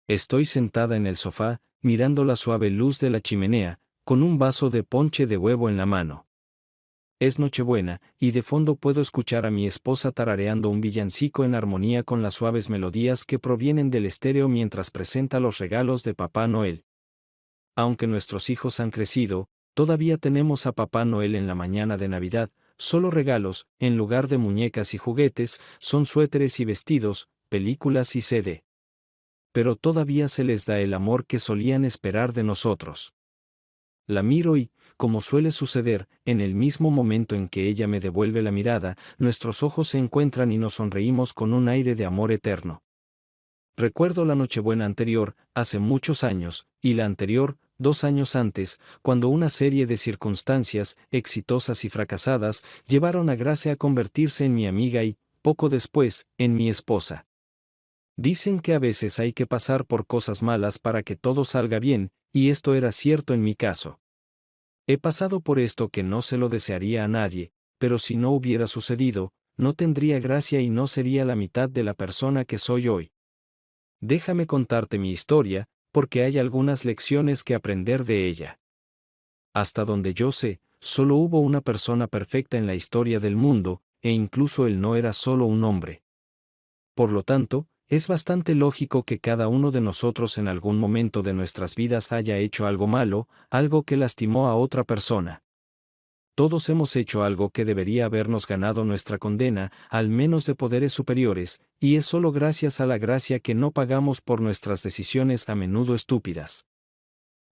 Estoy sentada en el sofá, mirando la suave luz de la chimenea, con un vaso de ponche de huevo en la mano. Es Nochebuena, y de fondo puedo escuchar a mi esposa tarareando un villancico en armonía con las suaves melodías que provienen del estéreo mientras presenta los regalos de Papá Noel. Aunque nuestros hijos han crecido, todavía tenemos a Papá Noel en la mañana de Navidad. Solo regalos, en lugar de muñecas y juguetes, son suéteres y vestidos, películas y CD. Pero todavía se les da el amor que solían esperar de nosotros. La miro y, como suele suceder, en el mismo momento en que ella me devuelve la mirada, nuestros ojos se encuentran y nos sonreímos con un aire de amor eterno. Recuerdo la Nochebuena anterior, hace muchos años, y la anterior, 2 años antes, cuando una serie de circunstancias, exitosas y fracasadas, llevaron a Gracia a convertirse en mi amiga y, poco después, en mi esposa. Dicen que a veces hay que pasar por cosas malas para que todo salga bien, y esto era cierto en mi caso. He pasado por esto que no se lo desearía a nadie, pero si no hubiera sucedido, no tendría gracia y no sería la mitad de la persona que soy hoy. Déjame contarte mi historia, porque hay algunas lecciones que aprender de ella. Hasta donde yo sé, solo hubo una persona perfecta en la historia del mundo, e incluso él no era solo un hombre. Por lo tanto, es bastante lógico que cada uno de nosotros en algún momento de nuestras vidas haya hecho algo malo, algo que lastimó a otra persona. Todos hemos hecho algo que debería habernos ganado nuestra condena, al menos de poderes superiores, y es solo gracias a la gracia que no pagamos por nuestras decisiones a menudo estúpidas.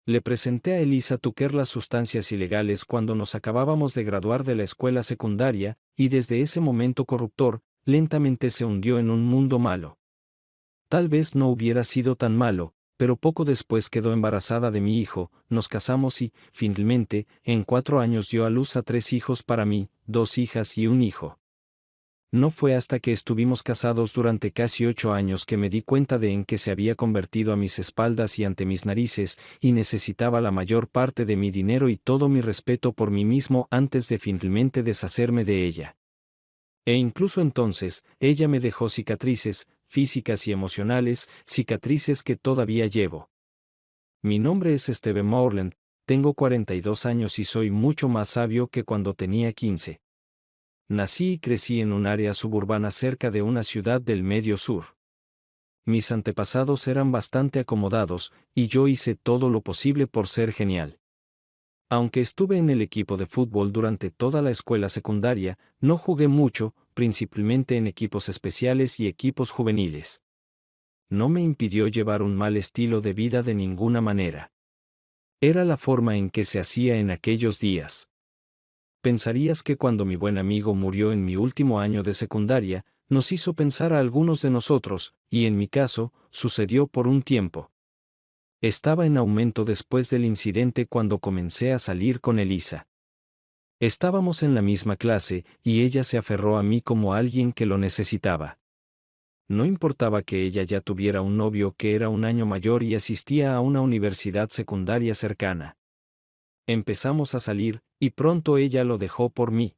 Le presenté a Elisa Tucker las sustancias ilegales cuando nos acabábamos de graduar de la escuela secundaria, y desde ese momento corruptor, lentamente se hundió en un mundo malo. Tal vez no hubiera sido tan malo, pero poco después quedó embarazada de mi hijo, nos casamos y, finalmente, en 4 años dio a luz a 3 hijos para mí, 2 hijas y un hijo. No fue hasta que estuvimos casados durante casi 8 años que me di cuenta de en que se había convertido a mis espaldas y ante mis narices, y necesitaba la mayor parte de mi dinero y todo mi respeto por mí mismo antes de finalmente deshacerme de ella. E incluso entonces, ella me dejó cicatrices, físicas y emocionales, cicatrices que todavía llevo. Mi nombre es Steve Morland, tengo 42 años y soy mucho más sabio que cuando tenía 15. Nací y crecí en un área suburbana cerca de una ciudad del Medio Sur. Mis antepasados eran bastante acomodados, y yo hice todo lo posible por ser genial. Aunque estuve en el equipo de fútbol durante toda la escuela secundaria, no jugué mucho, principalmente en equipos especiales y equipos juveniles. No me impidió llevar un mal estilo de vida de ninguna manera. Era la forma en que se hacía en aquellos días. Pensarías que cuando mi buen amigo murió en mi último año de secundaria, nos hizo pensar a algunos de nosotros, y en mi caso, sucedió por un tiempo. Estaba en aumento después del incidente cuando comencé a salir con Elisa. Estábamos en la misma clase, y ella se aferró a mí como alguien que lo necesitaba. No importaba que ella ya tuviera un novio que era un año mayor y asistía a una universidad secundaria cercana. Empezamos a salir, y pronto ella lo dejó por mí.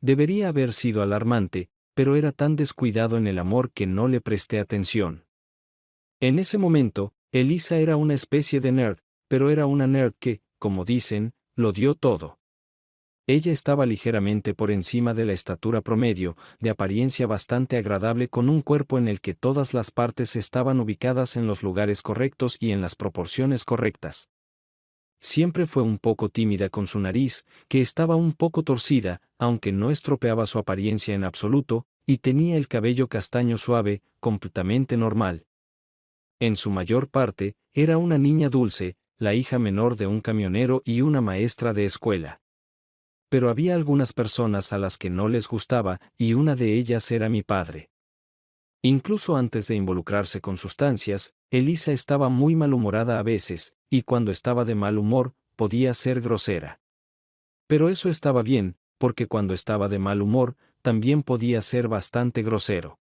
Debería haber sido alarmante, pero era tan descuidado en el amor que no le presté atención. En ese momento, Elisa era una especie de nerd, pero era una nerd que, como dicen, lo dio todo. Ella estaba ligeramente por encima de la estatura promedio, de apariencia bastante agradable con un cuerpo en el que todas las partes estaban ubicadas en los lugares correctos y en las proporciones correctas. Siempre fue un poco tímida con su nariz, que estaba un poco torcida, aunque no estropeaba su apariencia en absoluto, y tenía el cabello castaño suave, completamente normal. En su mayor parte, era una niña dulce, la hija menor de un camionero y una maestra de escuela. Pero había algunas personas a las que no les gustaba, y una de ellas era mi padre. Incluso antes de involucrarse con sustancias, Elisa estaba muy malhumorada a veces, y cuando estaba de mal humor, podía ser grosera. Pero eso estaba bien, porque cuando estaba de mal humor, también podía ser bastante grosero.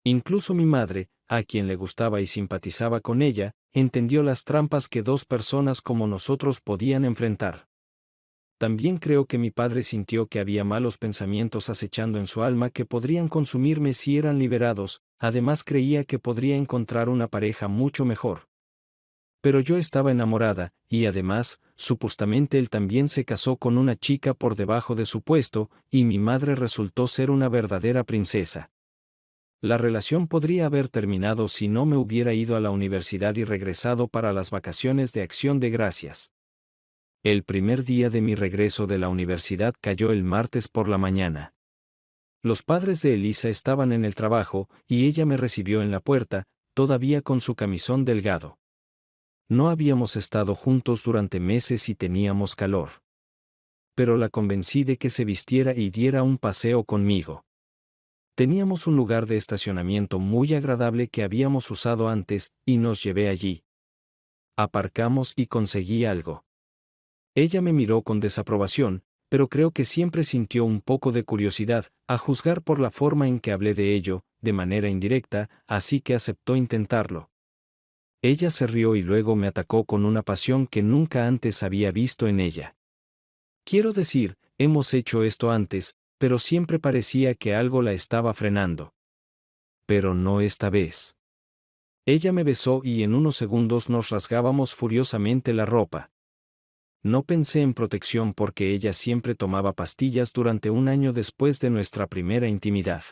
Incluso mi madre, a quien le gustaba y simpatizaba con ella, entendió las trampas que 2 personas como nosotros podían enfrentar. También creo que mi padre sintió que había malos pensamientos acechando en su alma que podrían consumirme si eran liberados, además creía que podría encontrar una pareja mucho mejor. Pero yo estaba enamorada, y además, supuestamente él también se casó con una chica por debajo de su puesto, y mi madre resultó ser una verdadera princesa. La relación podría haber terminado si no me hubiera ido a la universidad y regresado para las vacaciones de Acción de Gracias. El primer día de mi regreso de la universidad cayó el martes por la mañana. Los padres de Elisa estaban en el trabajo, y ella me recibió en la puerta, todavía con su camisón delgado. No habíamos estado juntos durante meses y teníamos calor. Pero la convencí de que se vistiera y diera un paseo conmigo. Teníamos un lugar de estacionamiento muy agradable que habíamos usado antes, y nos llevé allí. Aparcamos y conseguí algo. Ella me miró con desaprobación, pero creo que siempre sintió un poco de curiosidad, a juzgar por la forma en que hablé de ello, de manera indirecta, así que aceptó intentarlo. Ella se rió y luego me atacó con una pasión que nunca antes había visto en ella. Quiero decir, hemos hecho esto antes, pero siempre parecía que algo la estaba frenando. Pero no esta vez. Ella me besó y en unos segundos nos rasgábamos furiosamente la ropa. No pensé en protección porque ella siempre tomaba pastillas durante un año después de nuestra primera intimidad.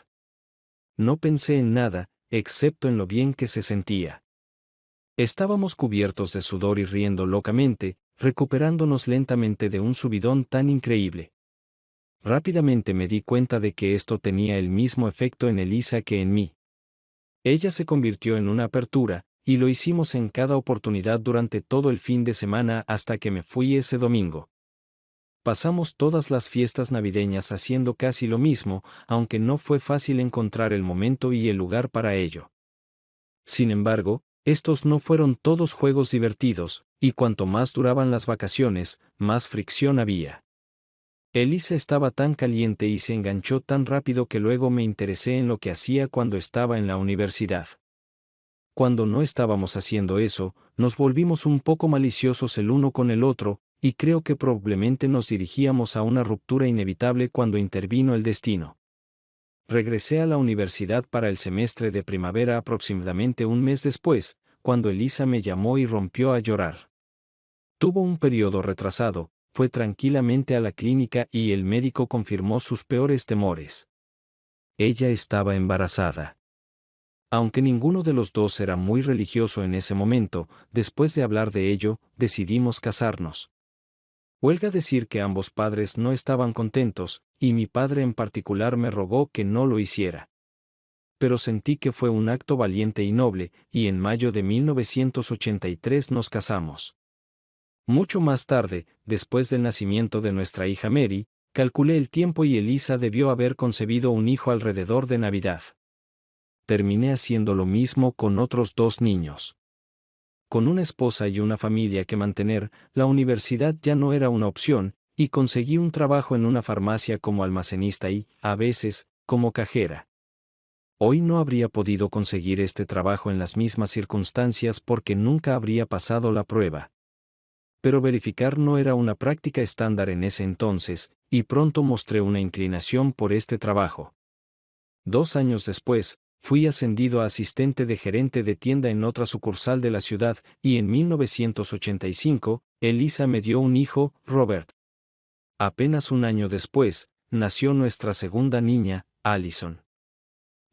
No pensé en nada, excepto en lo bien que se sentía. Estábamos cubiertos de sudor y riendo locamente, recuperándonos lentamente de un subidón tan increíble. Rápidamente me di cuenta de que esto tenía el mismo efecto en Elisa que en mí. Ella se convirtió en una apertura, y lo hicimos en cada oportunidad durante todo el fin de semana hasta que me fui ese domingo. Pasamos todas las fiestas navideñas haciendo casi lo mismo, aunque no fue fácil encontrar el momento y el lugar para ello. Sin embargo, estos no fueron todos juegos divertidos, y cuanto más duraban las vacaciones, más fricción había. Elisa estaba tan caliente y se enganchó tan rápido que luego me interesé en lo que hacía cuando estaba en la universidad. Cuando no estábamos haciendo eso, nos volvimos un poco maliciosos el uno con el otro, y creo que probablemente nos dirigíamos a una ruptura inevitable cuando intervino el destino. Regresé a la universidad para el semestre de primavera aproximadamente un mes después, cuando Elisa me llamó y rompió a llorar. Tuvo un periodo retrasado, fue tranquilamente a la clínica y el médico confirmó sus peores temores. Ella estaba embarazada. Aunque ninguno de los dos era muy religioso en ese momento, después de hablar de ello, decidimos casarnos. Huelga decir que ambos padres no estaban contentos, y mi padre en particular me rogó que no lo hiciera. Pero sentí que fue un acto valiente y noble, y en mayo de 1983 nos casamos. Mucho más tarde, después del nacimiento de nuestra hija Mary, calculé el tiempo y Elisa debió haber concebido un hijo alrededor de Navidad. Terminé haciendo lo mismo con otros 2 niños. Con una esposa y una familia que mantener, la universidad ya no era una opción, y conseguí un trabajo en una farmacia como almacenista y, a veces, como cajera. Hoy no habría podido conseguir este trabajo en las mismas circunstancias porque nunca habría pasado la prueba. Pero verificar no era una práctica estándar en ese entonces, y pronto mostré una inclinación por este trabajo. 2 años después, fui ascendido a asistente de gerente de tienda en otra sucursal de la ciudad, y en 1985, Elisa me dio un hijo, Robert. Apenas un año después, nació nuestra segunda niña, Allison.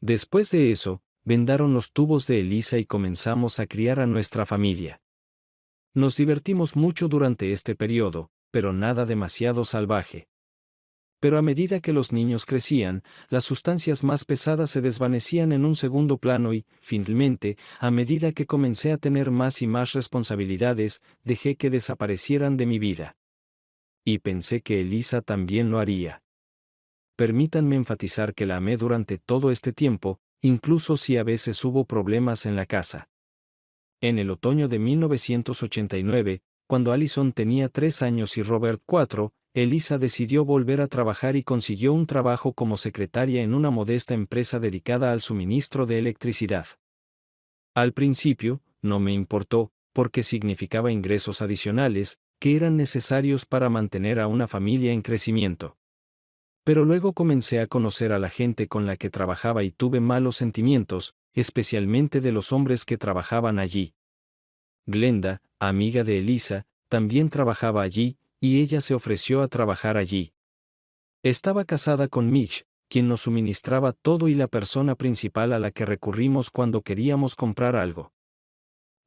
Después de eso, vendaron los tubos de Elisa y comenzamos a criar a nuestra familia. Nos divertimos mucho durante este periodo, pero nada demasiado salvaje. Pero a medida que los niños crecían, las sustancias más pesadas se desvanecían en un segundo plano y, finalmente, a medida que comencé a tener más y más responsabilidades, dejé que desaparecieran de mi vida. Y pensé que Elisa también lo haría. Permítanme enfatizar que la amé durante todo este tiempo, incluso si a veces hubo problemas en la casa. En el otoño de 1989, cuando Allison tenía 3 años y Robert 4, Elisa decidió volver a trabajar y consiguió un trabajo como secretaria en una modesta empresa dedicada al suministro de electricidad. Al principio, no me importó, porque significaba ingresos adicionales, que eran necesarios para mantener a una familia en crecimiento. Pero luego comencé a conocer a la gente con la que trabajaba y tuve malos sentimientos, especialmente de los hombres que trabajaban allí. Glenda, amiga de Elisa, también trabajaba allí, y ella se ofreció a trabajar allí. Estaba casada con Mitch, quien nos suministraba todo y la persona principal a la que recurrimos cuando queríamos comprar algo.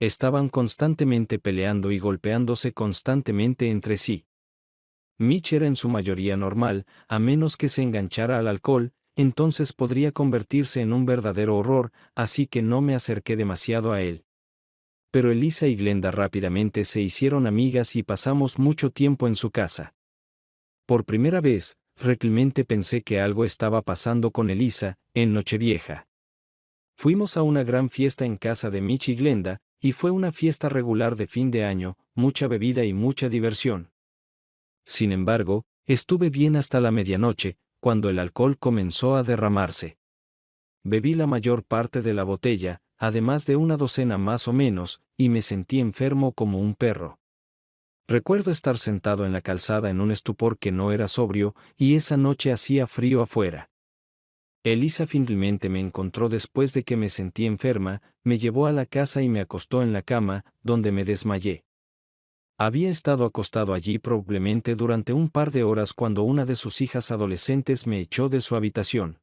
Estaban constantemente peleando y golpeándose constantemente entre sí. Mitch era en su mayoría normal, a menos que se enganchara al alcohol, entonces podría convertirse en un verdadero horror, así que no me acerqué demasiado a él. Pero Elisa y Glenda rápidamente se hicieron amigas y pasamos mucho tiempo en su casa. Por primera vez, realmente pensé que algo estaba pasando con Elisa, en Nochevieja. Fuimos a una gran fiesta en casa de Mitch y Glenda, y fue una fiesta regular de fin de año, mucha bebida y mucha diversión. Sin embargo, estuve bien hasta la medianoche, cuando el alcohol comenzó a derramarse. Bebí la mayor parte de la botella, además de una docena más o menos, y me sentí enfermo como un perro. Recuerdo estar sentado en la calzada en un estupor que no era sobrio, y esa noche hacía frío afuera. Elisa finalmente me encontró después de que me sentí enferma, me llevó a la casa y me acostó en la cama, donde me desmayé. Había estado acostado allí probablemente durante un par de horas cuando una de sus hijas adolescentes me echó de su habitación.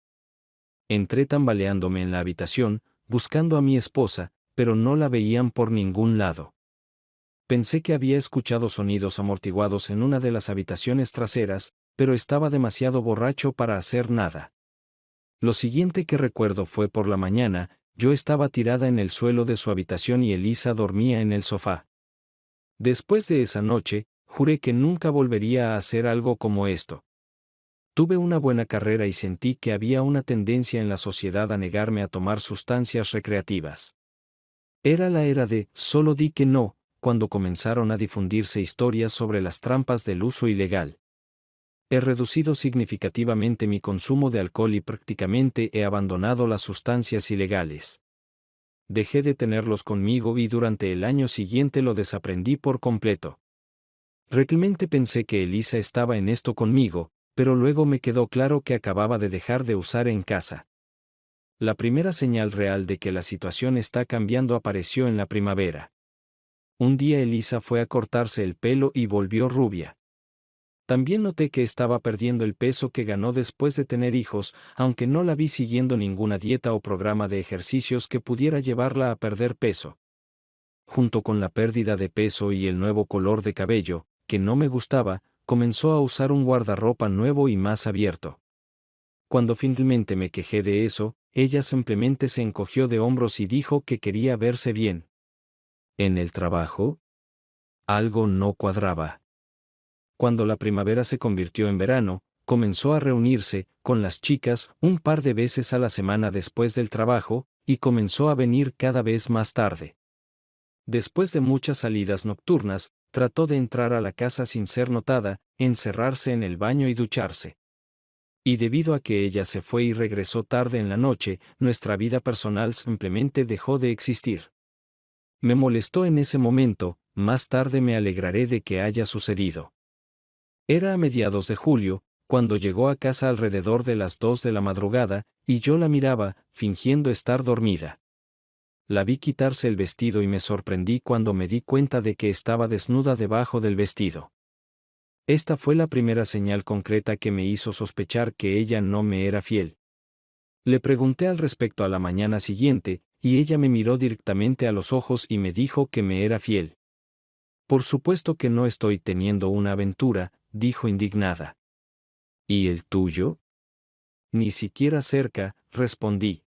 Entré tambaleándome en la habitación, buscando a mi esposa, pero no la veían por ningún lado. Pensé que había escuchado sonidos amortiguados en una de las habitaciones traseras, pero estaba demasiado borracho para hacer nada. Lo siguiente que recuerdo fue por la mañana, yo estaba tirada en el suelo de su habitación y Elisa dormía en el sofá. Después de esa noche, juré que nunca volvería a hacer algo como esto. Tuve una buena carrera y sentí que había una tendencia en la sociedad a negarme a tomar sustancias recreativas. Era la era de "solo di que no", cuando comenzaron a difundirse historias sobre las trampas del uso ilegal. He reducido significativamente mi consumo de alcohol y prácticamente he abandonado las sustancias ilegales. Dejé de tenerlos conmigo y durante el año siguiente lo desaprendí por completo. Realmente pensé que Elisa estaba en esto conmigo, pero luego me quedó claro que acababa de dejar de usar en casa. La primera señal real de que la situación está cambiando apareció en la primavera. Un día Elisa fue a cortarse el pelo y volvió rubia. También noté que estaba perdiendo el peso que ganó después de tener hijos, aunque no la vi siguiendo ninguna dieta o programa de ejercicios que pudiera llevarla a perder peso. Junto con la pérdida de peso y el nuevo color de cabello, que no me gustaba, comenzó a usar un guardarropa nuevo y más abierto. Cuando finalmente me quejé de eso, ella simplemente se encogió de hombros y dijo que quería verse bien. ¿En el trabajo? Algo no cuadraba. Cuando la primavera se convirtió en verano, comenzó a reunirse con las chicas un par de veces a la semana después del trabajo, y comenzó a venir cada vez más tarde. Después de muchas salidas nocturnas, trató de entrar a la casa sin ser notada, encerrarse en el baño y ducharse. Y debido a que ella se fue y regresó tarde en la noche, nuestra vida personal simplemente dejó de existir. Me molestó en ese momento, más tarde me alegraré de que haya sucedido. Era a mediados de julio, cuando llegó a casa alrededor de las 2 de la madrugada, y yo la miraba, fingiendo estar dormida. La vi quitarse el vestido y me sorprendí cuando me di cuenta de que estaba desnuda debajo del vestido. Esta fue la primera señal concreta que me hizo sospechar que ella no me era fiel. Le pregunté al respecto a la mañana siguiente, y ella me miró directamente a los ojos y me dijo que me era fiel. Por supuesto que no estoy teniendo una aventura, dijo indignada. ¿Y el tuyo? Ni siquiera cerca, respondí.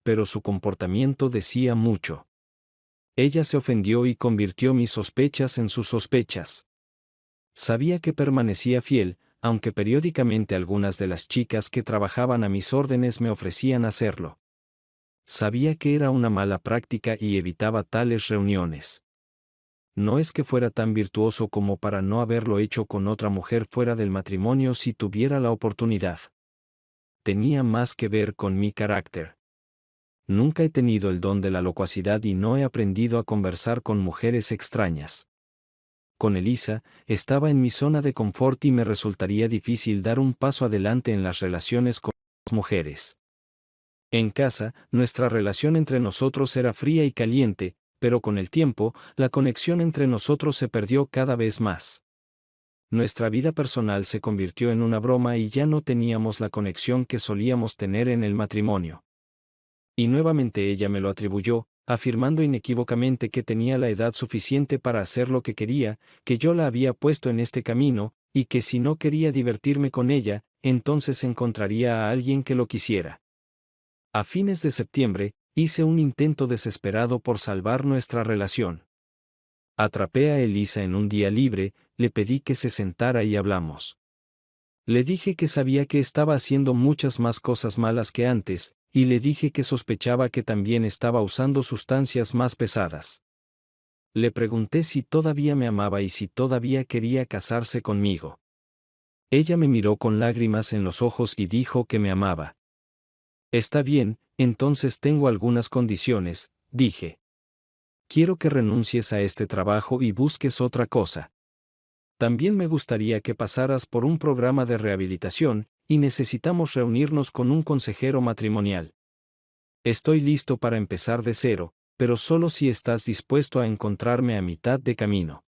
Pero su comportamiento decía mucho. Ella se ofendió y convirtió mis sospechas en sus sospechas. Sabía que permanecía fiel, aunque periódicamente algunas de las chicas que trabajaban a mis órdenes me ofrecían hacerlo. Sabía que era una mala práctica y evitaba tales reuniones. No es que fuera tan virtuoso como para no haberlo hecho con otra mujer fuera del matrimonio si tuviera la oportunidad. Tenía más que ver con mi carácter. Nunca he tenido el don de la locuacidad y no he aprendido a conversar con mujeres extrañas. con Elisa, estaba en mi zona de confort y me resultaría difícil dar un paso adelante en las relaciones con las mujeres. En casa, nuestra relación entre nosotros era fría y caliente, pero con el tiempo, la conexión entre nosotros se perdió cada vez más. Nuestra vida personal se convirtió en una broma y ya no teníamos la conexión que solíamos tener en el matrimonio. Y nuevamente ella me lo atribuyó, afirmando inequívocamente que tenía la edad suficiente para hacer lo que quería, que yo la había puesto en este camino, y que si no quería divertirme con ella, entonces encontraría a alguien que lo quisiera. A fines de septiembre, hice un intento desesperado por salvar nuestra relación. Atrapé a Elisa en un día libre, le pedí que se sentara y hablamos. Le dije que sabía que estaba haciendo muchas más cosas malas que antes, y le dije que sospechaba que también estaba usando sustancias más pesadas. Le pregunté si todavía me amaba y si todavía quería casarse conmigo. Ella me miró con lágrimas en los ojos y dijo que me amaba. Está bien, entonces tengo algunas condiciones, dije. Quiero que renuncies a este trabajo y busques otra cosa. También me gustaría que pasaras por un programa de rehabilitación, y necesitamos reunirnos con un consejero matrimonial. Estoy listo para empezar de cero, pero solo si estás dispuesto a encontrarme a mitad de camino.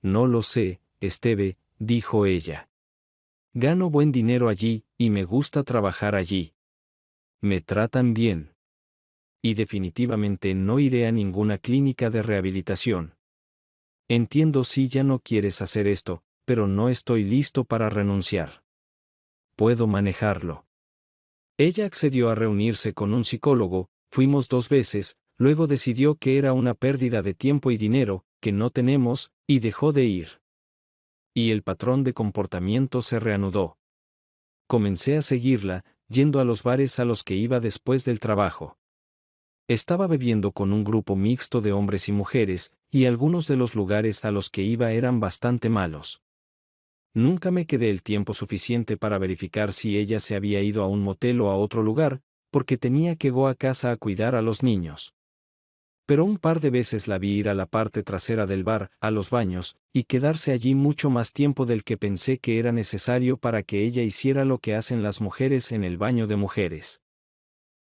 No lo sé, Esteve, dijo ella. Gano buen dinero allí, y me gusta trabajar allí. Me tratan bien. Y definitivamente no iré a ninguna clínica de rehabilitación. Entiendo si ya no quieres hacer esto, pero no estoy listo para renunciar. Puedo manejarlo. Ella accedió a reunirse con un psicólogo, fuimos 2 veces, luego decidió que era una pérdida de tiempo y dinero, que no tenemos, y dejó de ir. Y el patrón de comportamiento se reanudó. Comencé a seguirla, yendo a los bares a los que iba después del trabajo. Estaba bebiendo con un grupo mixto de hombres y mujeres, y algunos de los lugares a los que iba eran bastante malos. Nunca me quedé el tiempo suficiente para verificar si ella se había ido a un motel o a otro lugar, porque tenía que ir a casa a cuidar a los niños. Pero un par de veces la vi ir a la parte trasera del bar, a los baños, y quedarse allí mucho más tiempo del que pensé que era necesario para que ella hiciera lo que hacen las mujeres en el baño de mujeres.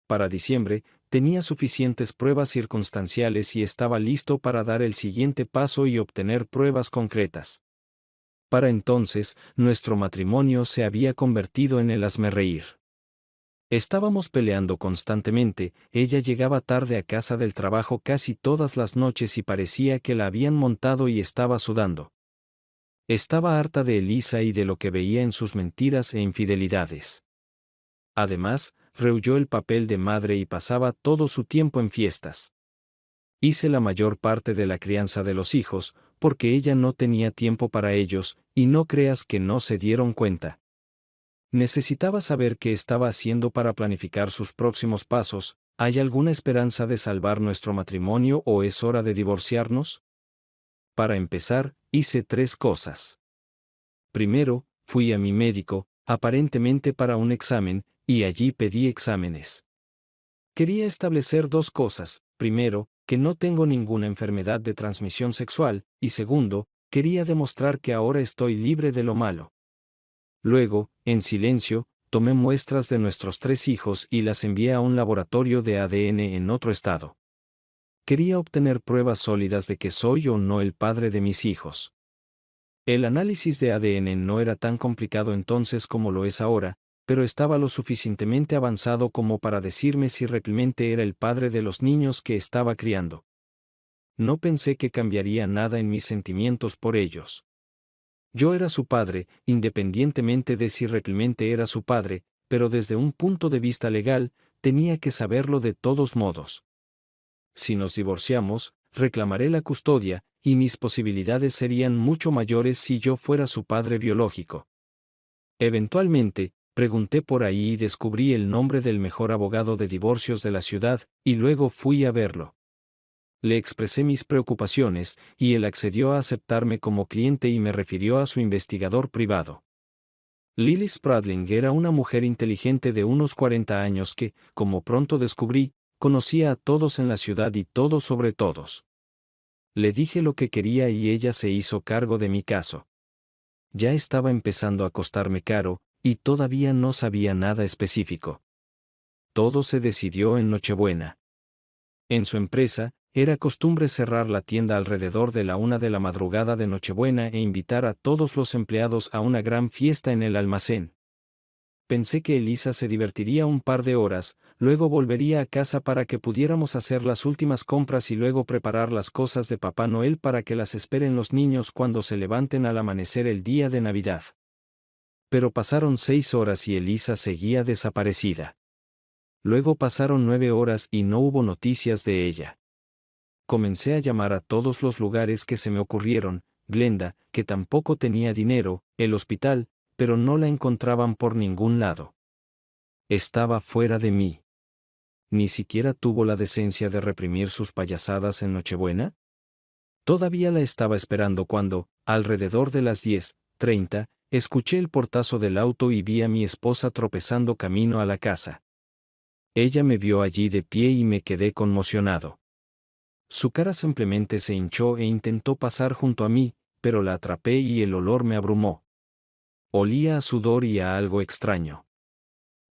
Para diciembre, tenía suficientes pruebas circunstanciales y estaba listo para dar el siguiente paso y obtener pruebas concretas. Para entonces, nuestro matrimonio se había convertido en el hazmerreír. Estábamos peleando constantemente, ella llegaba tarde a casa del trabajo casi todas las noches y parecía que la habían montado y estaba sudando. Estaba harta de Elisa y de lo que veía en sus mentiras e infidelidades. Además, rehuyó el papel de madre y pasaba todo su tiempo en fiestas. Hice la mayor parte de la crianza de los hijos, porque ella no tenía tiempo para ellos, y no creas que no se dieron cuenta. Necesitaba saber qué estaba haciendo para planificar sus próximos pasos. ¿Hay alguna esperanza de salvar nuestro matrimonio o es hora de divorciarnos? Para empezar, hice 3 cosas. Primero, fui a mi médico, aparentemente para un examen, y allí pedí exámenes. Quería establecer 2 cosas. Primero, que no tengo ninguna enfermedad de transmisión sexual, y segundo, quería demostrar que ahora estoy libre de lo malo. Luego, en silencio, tomé muestras de nuestros 3 hijos y las envié a un laboratorio de ADN en otro estado. Quería obtener pruebas sólidas de que soy o no el padre de mis hijos. El análisis de ADN no era tan complicado entonces como lo es ahora, pero estaba lo suficientemente avanzado como para decirme si realmente era el padre de los niños que estaba criando. No pensé que cambiaría nada en mis sentimientos por ellos. Yo era su padre, independientemente de si realmente era su padre, pero desde un punto de vista legal, tenía que saberlo de todos modos. Si nos divorciamos, reclamaré la custodia, y mis posibilidades serían mucho mayores si yo fuera su padre biológico. Eventualmente, pregunté por ahí y descubrí el nombre del mejor abogado de divorcios de la ciudad, y luego fui a verlo. Le expresé mis preocupaciones, y él accedió a aceptarme como cliente y me refirió a su investigador privado. Lily Spradling era una mujer inteligente de unos 40 años que, como pronto descubrí, conocía a todos en la ciudad y todo sobre todos. Le dije lo que quería y ella se hizo cargo de mi caso. Ya estaba empezando a costarme caro, y todavía no sabía nada específico. Todo se decidió en Nochebuena. En su empresa, era costumbre cerrar la tienda alrededor de la 1 de la madrugada de Nochebuena e invitar a todos los empleados a una gran fiesta en el almacén. Pensé que Elisa se divertiría un par de horas, luego volvería a casa para que pudiéramos hacer las últimas compras y luego preparar las cosas de Papá Noel para que las esperen los niños cuando se levanten al amanecer el día de Navidad. Pero pasaron 6 horas y Elisa seguía desaparecida. Luego pasaron 9 horas y no hubo noticias de ella. Comencé a llamar a todos los lugares que se me ocurrieron, Glenda, que tampoco tenía dinero, el hospital, pero no la encontraban por ningún lado. Estaba fuera de mí. ¿Ni siquiera tuvo la decencia de reprimir sus payasadas en Nochebuena? Todavía la estaba esperando cuando, alrededor de las 10:30, escuché el portazo del auto y vi a mi esposa tropezando camino a la casa. Ella me vio allí de pie y me quedé conmocionado. Su cara simplemente se hinchó e intentó pasar junto a mí, pero la atrapé y el olor me abrumó. Olía a sudor y a algo extraño.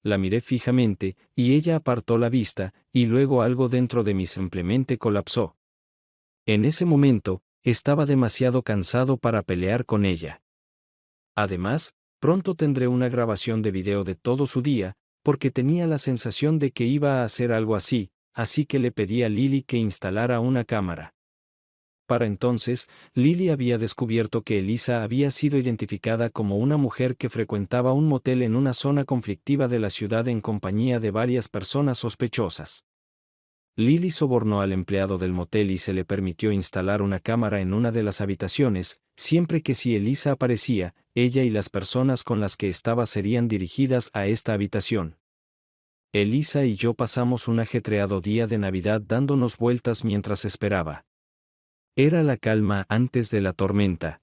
La miré fijamente, y ella apartó la vista, y luego algo dentro de mí simplemente colapsó. En ese momento, estaba demasiado cansado para pelear con ella. Además, pronto tendré una grabación de video de todo su día, porque tenía la sensación de que iba a hacer algo así que le pedí a Lily que instalara una cámara. Para entonces, Lily había descubierto que Elisa había sido identificada como una mujer que frecuentaba un motel en una zona conflictiva de la ciudad en compañía de varias personas sospechosas. Lily sobornó al empleado del motel y se le permitió instalar una cámara en una de las habitaciones, siempre que si Elisa aparecía, ella y las personas con las que estaba serían dirigidas a esta habitación. Elisa y yo pasamos un ajetreado día de Navidad dándonos vueltas mientras esperaba. Era la calma antes de la tormenta.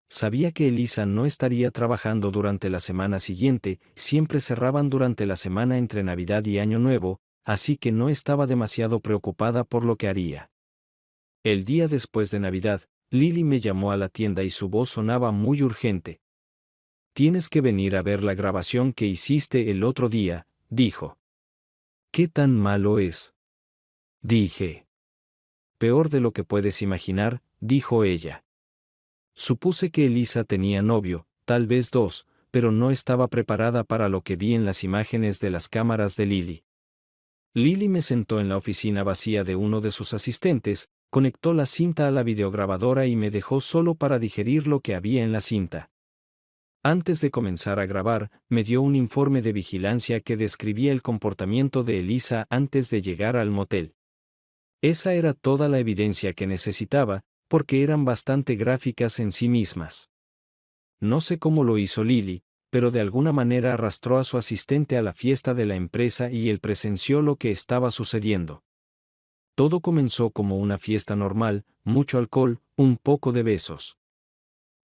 Sabía que Elisa no estaría trabajando durante la semana siguiente, siempre cerraban durante la semana entre Navidad y Año Nuevo, así que no estaba demasiado preocupada por lo que haría. El día después de Navidad, Lily me llamó a la tienda y su voz sonaba muy urgente. «Tienes que venir a ver la grabación que hiciste el otro día», dijo. «¿Qué tan malo es?», dije. «Peor de lo que puedes imaginar», dijo ella. Supuse que Elisa tenía novio, tal vez 2, pero no estaba preparada para lo que vi en las imágenes de las cámaras de Lily. Lily me sentó en la oficina vacía de uno de sus asistentes, conectó la cinta a la videograbadora y me dejó solo para digerir lo que había en la cinta. Antes de comenzar a grabar, me dio un informe de vigilancia que describía el comportamiento de Elisa antes de llegar al motel. Esa era toda la evidencia que necesitaba, porque eran bastante gráficas en sí mismas. No sé cómo lo hizo Lily, pero de alguna manera arrastró a su asistente a la fiesta de la empresa y él presenció lo que estaba sucediendo. Todo comenzó como una fiesta normal, mucho alcohol, un poco de besos.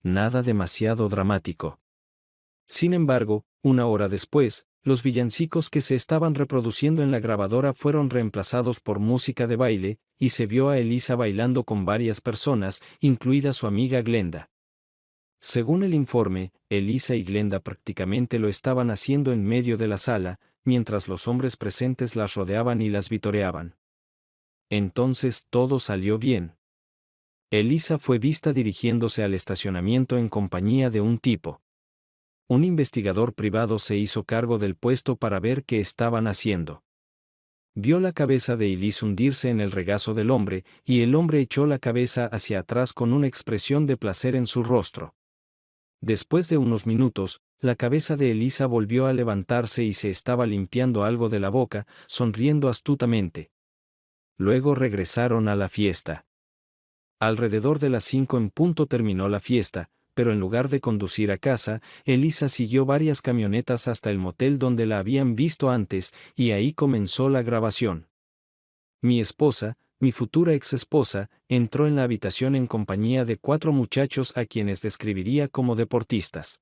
Nada demasiado dramático. Sin embargo, 1 hora después, los villancicos que se estaban reproduciendo en la grabadora fueron reemplazados por música de baile, y se vio a Elisa bailando con varias personas, incluida su amiga Glenda. Según el informe, Elisa y Glenda prácticamente lo estaban haciendo en medio de la sala, mientras los hombres presentes las rodeaban y las vitoreaban. Entonces todo salió bien. Elisa fue vista dirigiéndose al estacionamiento en compañía de un tipo. Un investigador privado se hizo cargo del puesto para ver qué estaban haciendo. Vio la cabeza de Elisa hundirse en el regazo del hombre, y el hombre echó la cabeza hacia atrás con una expresión de placer en su rostro. Después de unos minutos, la cabeza de Elisa volvió a levantarse y se estaba limpiando algo de la boca, sonriendo astutamente. Luego regresaron a la fiesta. Alrededor de las 5 en punto terminó la fiesta, pero en lugar de conducir a casa, Elisa siguió varias camionetas hasta el motel donde la habían visto antes, y ahí comenzó la grabación. Mi esposa, mi futura ex-esposa, entró en la habitación en compañía de 4 muchachos a quienes describiría como deportistas.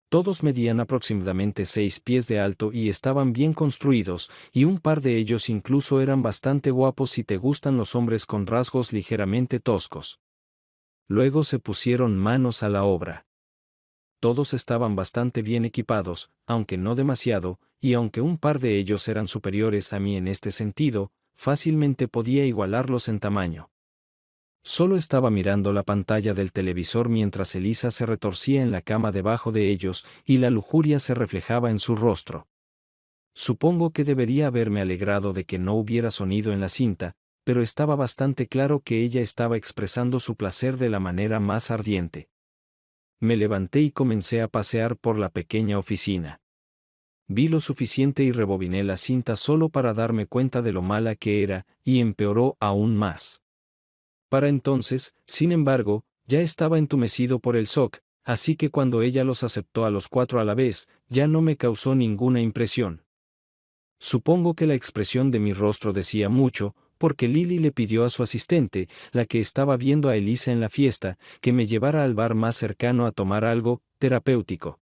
Todos medían aproximadamente 6 pies de alto y estaban bien construidos, y un par de ellos incluso eran bastante guapos si te gustan los hombres con rasgos ligeramente toscos. Luego se pusieron manos a la obra. Todos estaban bastante bien equipados, aunque no demasiado, y aunque un par de ellos eran superiores a mí en este sentido, fácilmente podía igualarlos en tamaño. Solo estaba mirando la pantalla del televisor mientras Elisa se retorcía en la cama debajo de ellos y la lujuria se reflejaba en su rostro. Supongo que debería haberme alegrado de que no hubiera sonido en la cinta, pero estaba bastante claro que ella estaba expresando su placer de la manera más ardiente. Me levanté y comencé a pasear por la pequeña oficina. Vi lo suficiente y rebobiné la cinta solo para darme cuenta de lo mala que era, y empeoró aún más. Para entonces, sin embargo, ya estaba entumecido por el shock, así que cuando ella los aceptó a los 4 a la vez, ya no me causó ninguna impresión. Supongo que la expresión de mi rostro decía mucho, porque Lily le pidió a su asistente, la que estaba viendo a Elisa en la fiesta, que me llevara al bar más cercano a tomar algo terapéutico.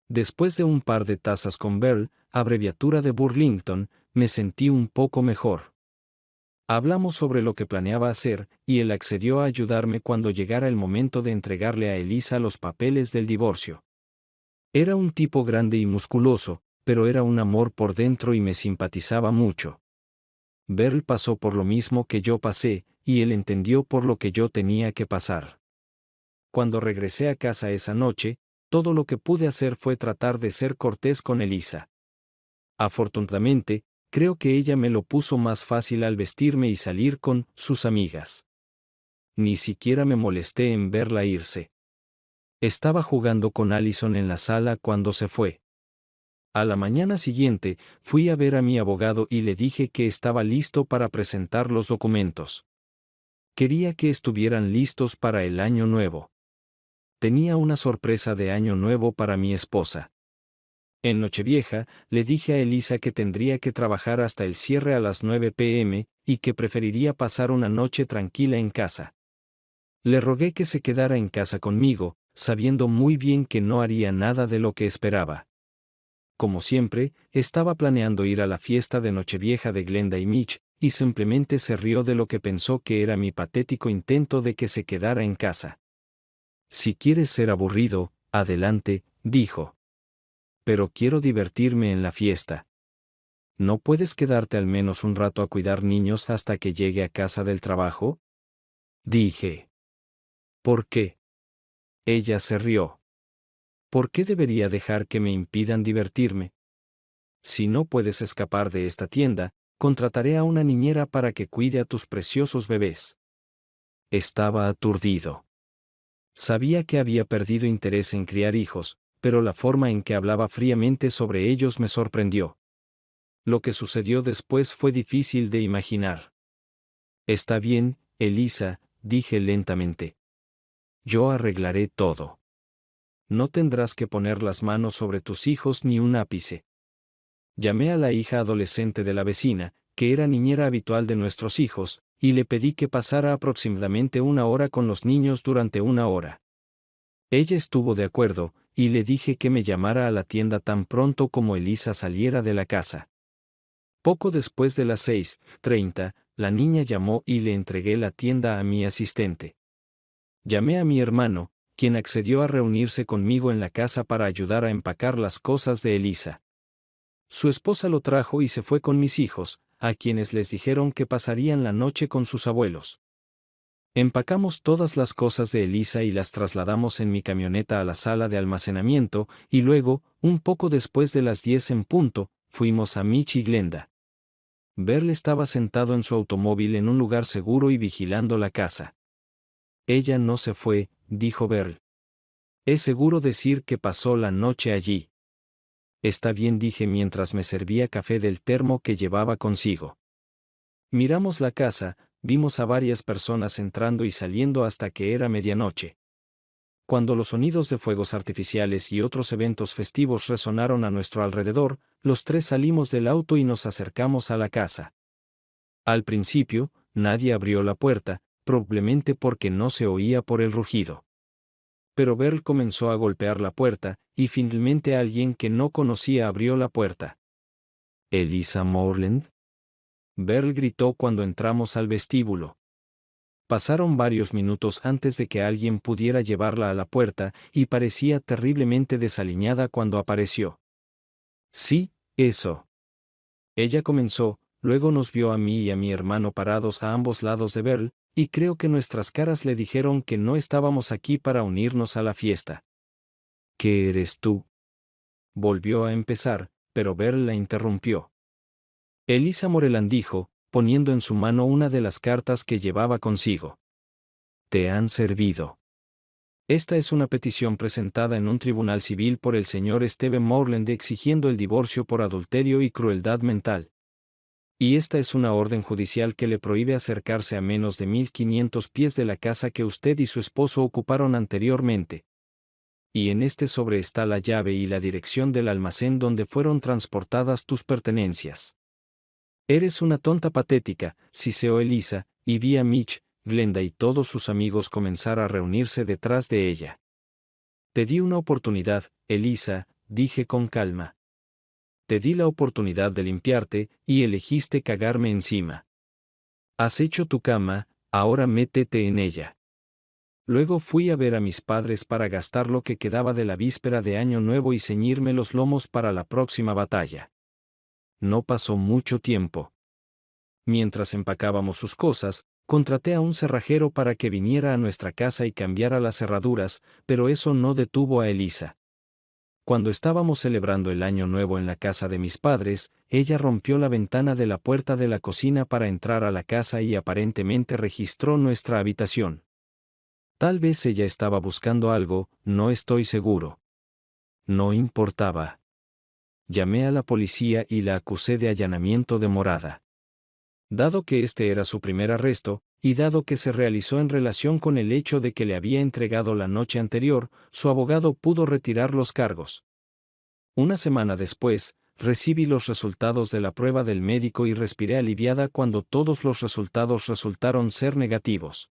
Después de un par de tazas con Beryl, abreviatura de Burlington, me sentí un poco mejor. Hablamos sobre lo que planeaba hacer, y él accedió a ayudarme cuando llegara el momento de entregarle a Elisa los papeles del divorcio. Era un tipo grande y musculoso, pero era un amor por dentro y me simpatizaba mucho. Beryl pasó por lo mismo que yo pasé, y él entendió por lo que yo tenía que pasar. Cuando regresé a casa esa noche, todo lo que pude hacer fue tratar de ser cortés con Elisa. Afortunadamente, creo que ella me lo puso más fácil al vestirme y salir con sus amigas. Ni siquiera me molesté en verla irse. Estaba jugando con Allison en la sala cuando se fue. A la mañana siguiente, fui a ver a mi abogado y le dije que estaba listo para presentar los documentos. Quería que estuvieran listos para el año nuevo. Tenía una sorpresa de año nuevo para mi esposa. En Nochevieja, le dije a Elisa que tendría que trabajar hasta el cierre a las 9 p.m. y que preferiría pasar una noche tranquila en casa. Le rogué que se quedara en casa conmigo, sabiendo muy bien que no haría nada de lo que esperaba. Como siempre, estaba planeando ir a la fiesta de Nochevieja de Glenda y Mitch, y simplemente se rió de lo que pensó que era mi patético intento de que se quedara en casa. Si quieres ser aburrido, adelante, dijo. Pero quiero divertirme en la fiesta. ¿No puedes quedarte al menos un rato a cuidar niños hasta que llegue a casa del trabajo? Dije. ¿Por qué? Ella se rió. ¿Por qué debería dejar que me impidan divertirme? Si no puedes escapar de esta tienda, contrataré a una niñera para que cuide a tus preciosos bebés. Estaba aturdido. Sabía que había perdido interés en criar hijos, pero la forma en que hablaba fríamente sobre ellos me sorprendió. Lo que sucedió después fue difícil de imaginar. Está bien, Elisa, dije lentamente. Yo arreglaré todo. No tendrás que poner las manos sobre tus hijos ni un ápice. Llamé a la hija adolescente de la vecina, que era niñera habitual de nuestros hijos, y le pedí que pasara aproximadamente 1 hora con los niños durante 1 hora. Ella estuvo de acuerdo, y le dije que me llamara a la tienda tan pronto como Elisa saliera de la casa. Poco después de las 6:30, la niña llamó y le entregué la tienda a mi asistente. Llamé a mi hermano, quien accedió a reunirse conmigo en la casa para ayudar a empacar las cosas de Elisa. Su esposa lo trajo y se fue con mis hijos, a quienes les dijeron que pasarían la noche con sus abuelos. Empacamos todas las cosas de Elisa y las trasladamos en mi camioneta a la sala de almacenamiento, y luego, un poco después de las 10 en punto, fuimos a Mitch y Glenda. Beryl estaba sentado en su automóvil en un lugar seguro y vigilando la casa. Ella no se fue, dijo Beryl. Es seguro decir que pasó la noche allí. Está bien, dije mientras me servía café del termo que llevaba consigo. Miramos la casa, vimos a varias personas entrando y saliendo hasta que era medianoche. Cuando los sonidos de fuegos artificiales y otros eventos festivos resonaron a nuestro alrededor, los tres salimos del auto y nos acercamos a la casa. Al principio, nadie abrió la puerta, probablemente porque no se oía por el rugido. pero Beryl comenzó a golpear la puerta, y finalmente alguien que no conocía abrió la puerta. ¿Elisa Morland? Beryl gritó cuando entramos al vestíbulo. Pasaron varios minutos antes de que alguien pudiera llevarla a la puerta, y parecía terriblemente desaliñada cuando apareció. Sí, eso. Ella comenzó, luego nos vio a mí y a mi hermano parados a ambos lados de Beryl, y creo que nuestras caras le dijeron que no estábamos aquí para unirnos a la fiesta. ¿Qué eres tú? Volvió a empezar, pero Beryl la interrumpió. Elisa Morland dijo, poniendo en su mano una de las cartas que llevaba consigo. Te han servido. Esta es una petición presentada en un tribunal civil por el señor Stephen Morland exigiendo el divorcio por adulterio y crueldad mental. Y esta es una orden judicial que le prohíbe acercarse a menos de 1500 pies de la casa que usted y su esposo ocuparon anteriormente. Y en este sobre está la llave y la dirección del almacén donde fueron transportadas tus pertenencias. Eres una tonta patética, siseó Elisa, y vi a Mitch, Glenda y todos sus amigos comenzar a reunirse detrás de ella. Te di una oportunidad, Elisa, dije con calma. Te di la oportunidad de limpiarte, y elegiste cagarme encima. Has hecho tu cama, ahora métete en ella. Luego fui a ver a mis padres para gastar lo que quedaba de la víspera de Año Nuevo y ceñirme los lomos para la próxima batalla. No pasó mucho tiempo. Mientras empacábamos sus cosas, contraté a un cerrajero para que viniera a nuestra casa y cambiara las cerraduras, pero eso no detuvo a Elisa. Cuando estábamos celebrando el Año Nuevo en la casa de mis padres, ella rompió la ventana de la puerta de la cocina para entrar a la casa y aparentemente registró nuestra habitación. Tal vez ella estaba buscando algo, no estoy seguro. No importaba. Llamé a la policía y la acusé de allanamiento de morada. Dado que este era su primer arresto, y dado que se realizó en relación con el hecho de que le había entregado la noche anterior, su abogado pudo retirar los cargos. Una semana después, recibí los resultados de la prueba del médico y respiré aliviada cuando todos los resultados resultaron ser negativos.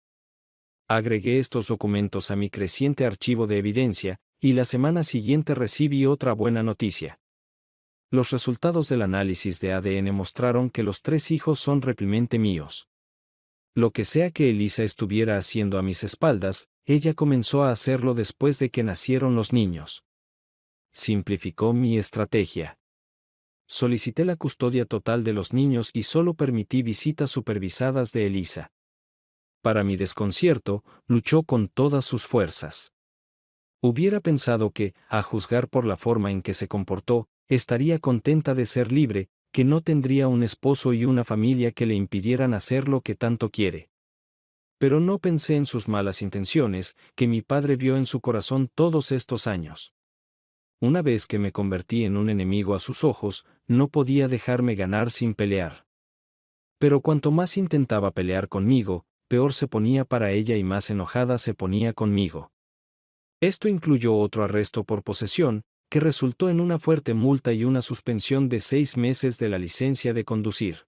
Agregué estos documentos a mi creciente archivo de evidencia, y la semana siguiente recibí otra buena noticia. Los resultados del análisis de ADN mostraron que los 3 hijos son realmente míos. Lo que sea que Elisa estuviera haciendo a mis espaldas, ella comenzó a hacerlo después de que nacieron los niños. Simplificó mi estrategia. Solicité la custodia total de los niños y solo permití visitas supervisadas de Elisa. Para mi desconcierto, luchó con todas sus fuerzas. Hubiera pensado que, a juzgar por la forma en que se comportó, estaría contenta de ser libre, que no tendría un esposo y una familia que le impidieran hacer lo que tanto quiere. Pero no pensé en sus malas intenciones, que mi padre vio en su corazón todos estos años. Una vez que me convertí en un enemigo a sus ojos, no podía dejarme ganar sin pelear. Pero cuanto más intentaba pelear conmigo, peor se ponía para ella y más enojada se ponía conmigo. Esto incluyó otro arresto por posesión, que resultó en una fuerte multa y una suspensión de 6 meses de la licencia de conducir.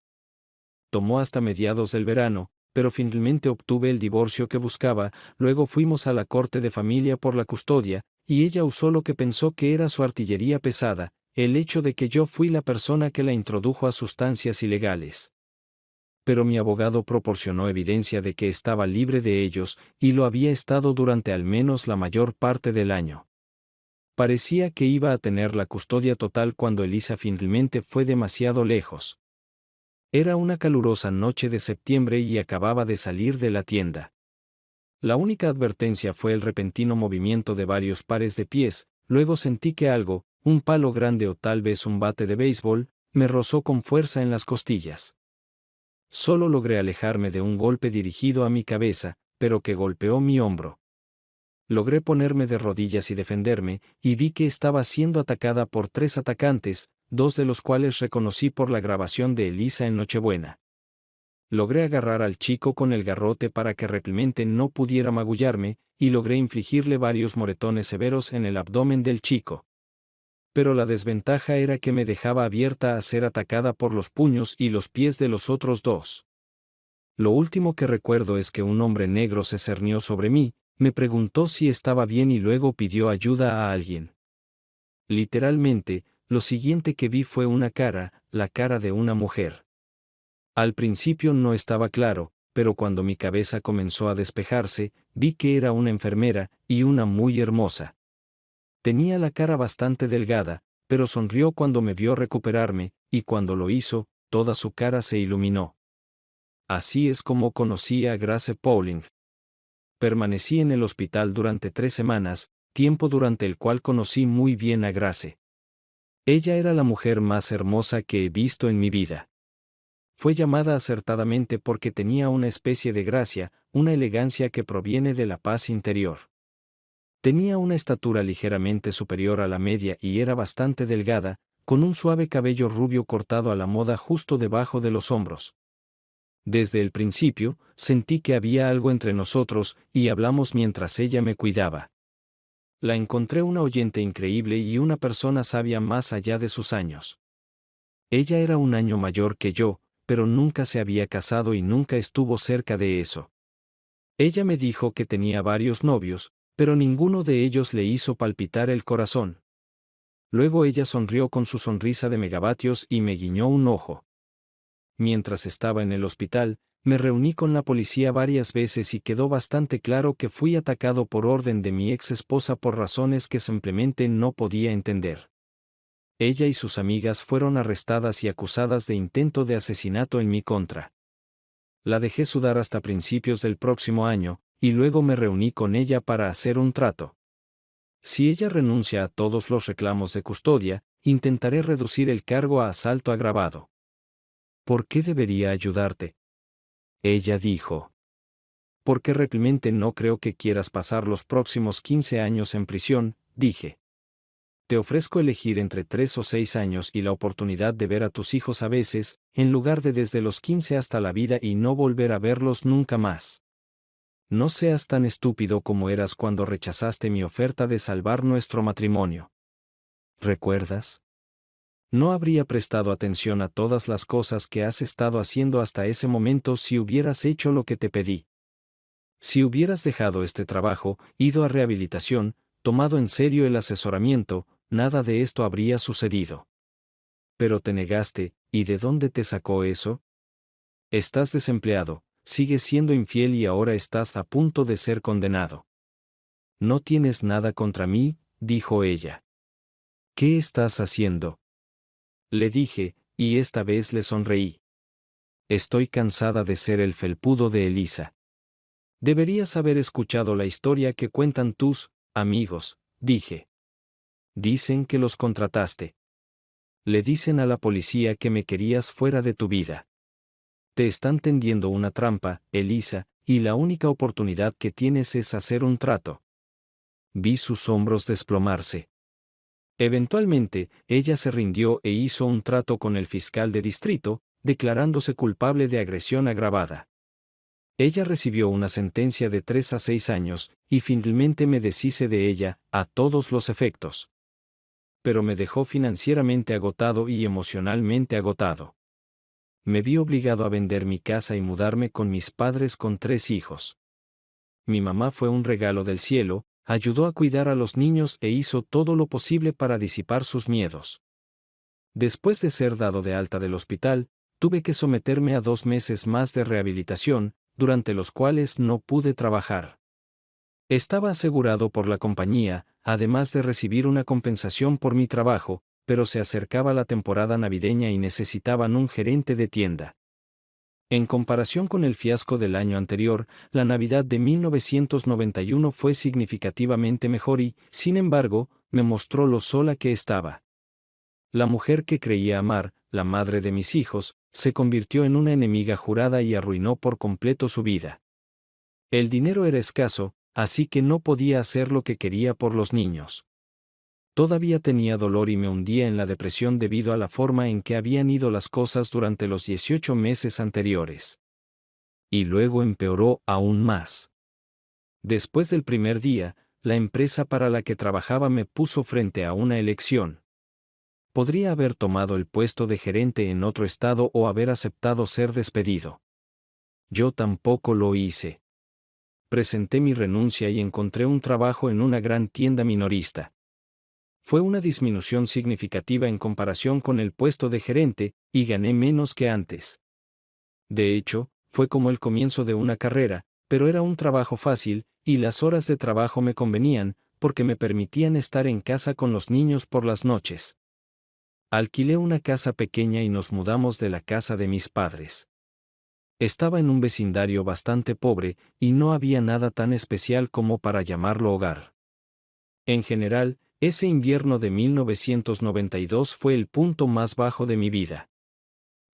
Tomó hasta mediados del verano, pero finalmente obtuve el divorcio que buscaba. Luego fuimos a la corte de familia por la custodia, y ella usó lo que pensó que era su artillería pesada, el hecho de que yo fui la persona que la introdujo a sustancias ilegales. Pero mi abogado proporcionó evidencia de que estaba libre de ellos, y lo había estado durante al menos la mayor parte del año. Parecía que iba a tener la custodia total cuando Elisa finalmente fue demasiado lejos. Era una calurosa noche de septiembre y acababa de salir de la tienda. La única advertencia fue el repentino movimiento de varios pares de pies, luego sentí que algo, un palo grande o tal vez un bate de béisbol, me rozó con fuerza en las costillas. Solo logré alejarme de un golpe dirigido a mi cabeza, pero que golpeó mi hombro. Logré ponerme de rodillas y defenderme, y vi que estaba siendo atacada por 3 atacantes, 2 de los cuales reconocí por la grabación de Elisa en Nochebuena. Logré agarrar al chico con el garrote para que realmente no pudiera magullarme, y logré infligirle varios moretones severos en el abdomen del chico. Pero la desventaja era que me dejaba abierta a ser atacada por los puños y los pies de los otros 2. Lo último que recuerdo es que un hombre negro se cernió sobre mí, Me preguntó si estaba bien y luego pidió ayuda a alguien. Literalmente, lo siguiente que vi fue una cara, la cara de una mujer. Al principio no estaba claro, pero cuando mi cabeza comenzó a despejarse, vi que era una enfermera, y una muy hermosa. Tenía la cara bastante delgada, pero sonrió cuando me vio recuperarme, y cuando lo hizo, toda su cara se iluminó. Así es como conocí a Grace Pauling. Permanecí en el hospital durante 3 semanas, tiempo durante el cual conocí muy bien a Grace. Ella era la mujer más hermosa que he visto en mi vida. Fue llamada acertadamente porque tenía una especie de gracia, una elegancia que proviene de la paz interior. Tenía una estatura ligeramente superior a la media y era bastante delgada, con un suave cabello rubio cortado a la moda justo debajo de los hombros. Desde el principio, sentí que había algo entre nosotros, y hablamos mientras ella me cuidaba. La encontré una oyente increíble y una persona sabia más allá de sus años. Ella era un año mayor que yo, pero nunca se había casado y nunca estuvo cerca de eso. Ella me dijo que tenía varios novios, pero ninguno de ellos le hizo palpitar el corazón. Luego ella sonrió con su sonrisa de megavatios y me guiñó un ojo. Mientras estaba en el hospital, me reuní con la policía varias veces y quedó bastante claro que fui atacado por orden de mi ex esposa por razones que simplemente no podía entender. Ella y sus amigas fueron arrestadas y acusadas de intento de asesinato en mi contra. La dejé sudar hasta principios del próximo año, y luego me reuní con ella para hacer un trato. Si ella renuncia a todos los reclamos de custodia, intentaré reducir el cargo a asalto agravado. ¿Por qué debería ayudarte? Ella dijo. Porque realmente no creo que quieras pasar los próximos 15 años en prisión, dije. Te ofrezco elegir entre 3 o 6 años y la oportunidad de ver a tus hijos a veces, en lugar de desde los 15 hasta la vida y no volver a verlos nunca más. No seas tan estúpido como eras cuando rechazaste mi oferta de salvar nuestro matrimonio. ¿Recuerdas? No habría prestado atención a todas las cosas que has estado haciendo hasta ese momento si hubieras hecho lo que te pedí. Si hubieras dejado este trabajo, ido a rehabilitación, tomado en serio el asesoramiento, nada de esto habría sucedido. Pero te negaste, ¿y de dónde te sacó eso? Estás desempleado, sigues siendo infiel y ahora estás a punto de ser condenado. No tienes nada contra mí, dijo ella. ¿Qué estás haciendo? Le dije, y esta vez le sonreí. Estoy cansada de ser el felpudo de Elisa. Deberías haber escuchado la historia que cuentan tus amigos, dije. Dicen que los contrataste. Le dicen a la policía que me querías fuera de tu vida. Te están tendiendo una trampa, Elisa, y la única oportunidad que tienes es hacer un trato. Vi sus hombros desplomarse. Eventualmente, ella se rindió e hizo un trato con el fiscal de distrito, declarándose culpable de agresión agravada. Ella recibió una sentencia de 3 a 6 años, y finalmente me deshice de ella, a todos los efectos. Pero me dejó financieramente agotado y emocionalmente agotado. Me vi obligado a vender mi casa y mudarme con mis padres con 3 hijos. Mi mamá fue un regalo del cielo, ayudó a cuidar a los niños e hizo todo lo posible para disipar sus miedos. Después de ser dado de alta del hospital, tuve que someterme a 2 meses más de rehabilitación, durante los cuales no pude trabajar. Estaba asegurado por la compañía, además de recibir una compensación por mi trabajo, pero se acercaba la temporada navideña y necesitaban un gerente de tienda. En comparación con el fiasco del año anterior, la Navidad de 1991 fue significativamente mejor y, sin embargo, me mostró lo sola que estaba. La mujer que creía amar, la madre de mis hijos, se convirtió en una enemiga jurada y arruinó por completo su vida. El dinero era escaso, así que no podía hacer lo que quería por los niños. Todavía tenía dolor y me hundía en la depresión debido a la forma en que habían ido las cosas durante los 18 meses anteriores. Y luego empeoró aún más. Después del primer día, la empresa para la que trabajaba me puso frente a una elección. Podría haber tomado el puesto de gerente en otro estado o haber aceptado ser despedido. Yo tampoco lo hice. presenté mi renuncia y encontré un trabajo en una gran tienda minorista. Fue una disminución significativa en comparación con el puesto de gerente, y gané menos que antes. De hecho, fue como el comienzo de una carrera, pero era un trabajo fácil, y las horas de trabajo me convenían, porque me permitían estar en casa con los niños por las noches. Alquilé una casa pequeña y nos mudamos de la casa de mis padres. Estaba en un vecindario bastante pobre, y no había nada tan especial como para llamarlo hogar. En general, ese invierno de 1992 fue el punto más bajo de mi vida.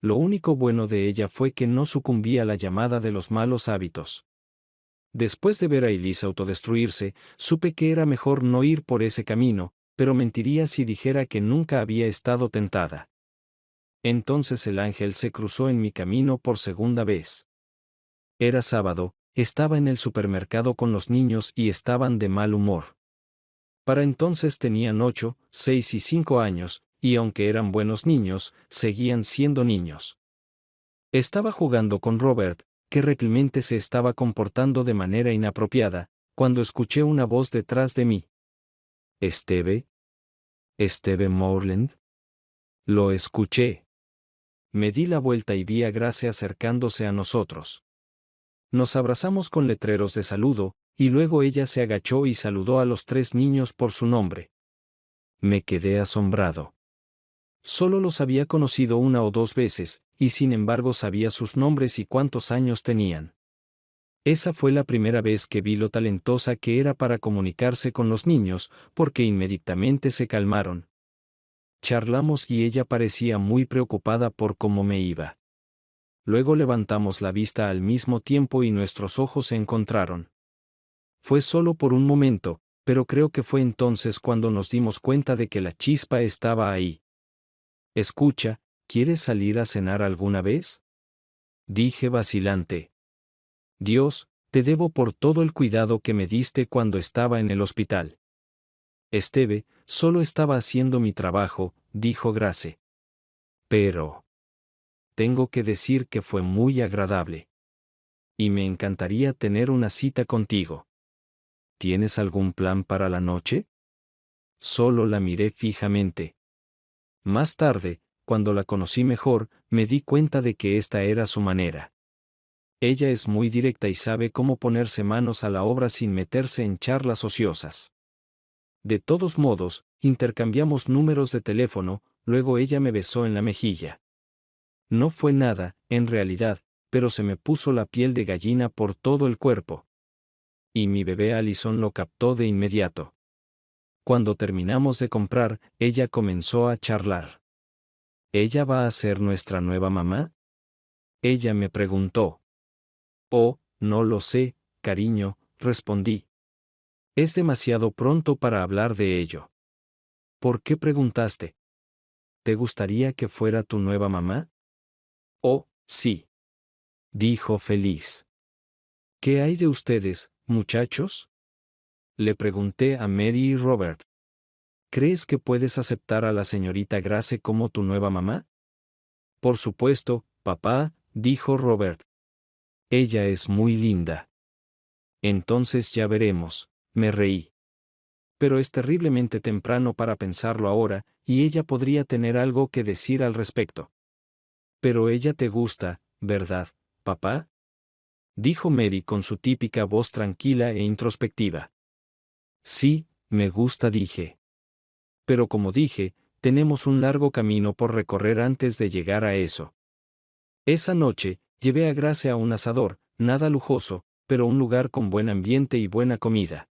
Lo único bueno de ella fue que no sucumbí a la llamada de los malos hábitos. Después de ver a Elisa autodestruirse, supe que era mejor no ir por ese camino, pero mentiría si dijera que nunca había estado tentada. Entonces el ángel se cruzó en mi camino por segunda vez. Era sábado, estaba en el supermercado con los niños y estaban de mal humor. Para entonces tenían 8, 6 y 5 años, y aunque eran buenos niños, seguían siendo niños. Estaba jugando con Robert, que realmente se estaba comportando de manera inapropiada, cuando escuché una voz detrás de mí. ¿Esteve? ¿Esteve Moreland? Lo escuché. Me di la vuelta y vi a Grace acercándose a nosotros. Nos abrazamos con letreros de saludo, y luego ella se agachó y saludó a los 3 niños por su nombre. Me quedé asombrado. Solo los había conocido 1 o 2 veces, y sin embargo sabía sus nombres y cuántos años tenían. Esa fue la primera vez que vi lo talentosa que era para comunicarse con los niños, porque inmediatamente se calmaron. Charlamos y ella parecía muy preocupada por cómo me iba. Luego levantamos la vista al mismo tiempo y nuestros ojos se encontraron. Fue solo por un momento, pero creo que fue entonces cuando nos dimos cuenta de que la chispa estaba ahí. Escucha, ¿quieres salir a cenar alguna vez? Dije vacilante. Dios, te debo por todo el cuidado que me diste cuando estaba en el hospital. Esteve, solo estaba haciendo mi trabajo, dijo Grace. Pero tengo que decir que fue muy agradable. Y me encantaría tener una cita contigo. ¿Tienes algún plan para la noche? Solo la miré fijamente. Más tarde, cuando la conocí mejor, me di cuenta de que esta era su manera. Ella es muy directa y sabe cómo ponerse manos a la obra sin meterse en charlas ociosas. De todos modos, intercambiamos números de teléfono, luego ella me besó en la mejilla. No fue nada, en realidad, pero se me puso la piel de gallina por todo el cuerpo. Y mi bebé Allison lo captó de inmediato. Cuando terminamos de comprar, ella comenzó a charlar. ¿Ella va a ser nuestra nueva mamá? Ella me preguntó. Oh, no lo sé, cariño, respondí. Es demasiado pronto para hablar de ello. ¿Por qué preguntaste? ¿Te gustaría que fuera tu nueva mamá? Oh, sí. Dijo feliz. ¿Qué hay de ustedes, muchachos? Le pregunté a Mary y Robert. ¿Crees que puedes aceptar a la señorita Grace como tu nueva mamá? Por supuesto, papá, dijo Robert. Ella es muy linda. Entonces ya veremos, me reí. Pero es terriblemente temprano para pensarlo ahora, y ella podría tener algo que decir al respecto. Pero ella te gusta, ¿verdad, papá? Dijo Mary con su típica voz tranquila e introspectiva. Sí, me gusta, dije. Pero como dije, tenemos un largo camino por recorrer antes de llegar a eso. Esa noche, llevé a Grace a un asador, nada lujoso, pero un lugar con buen ambiente y buena comida.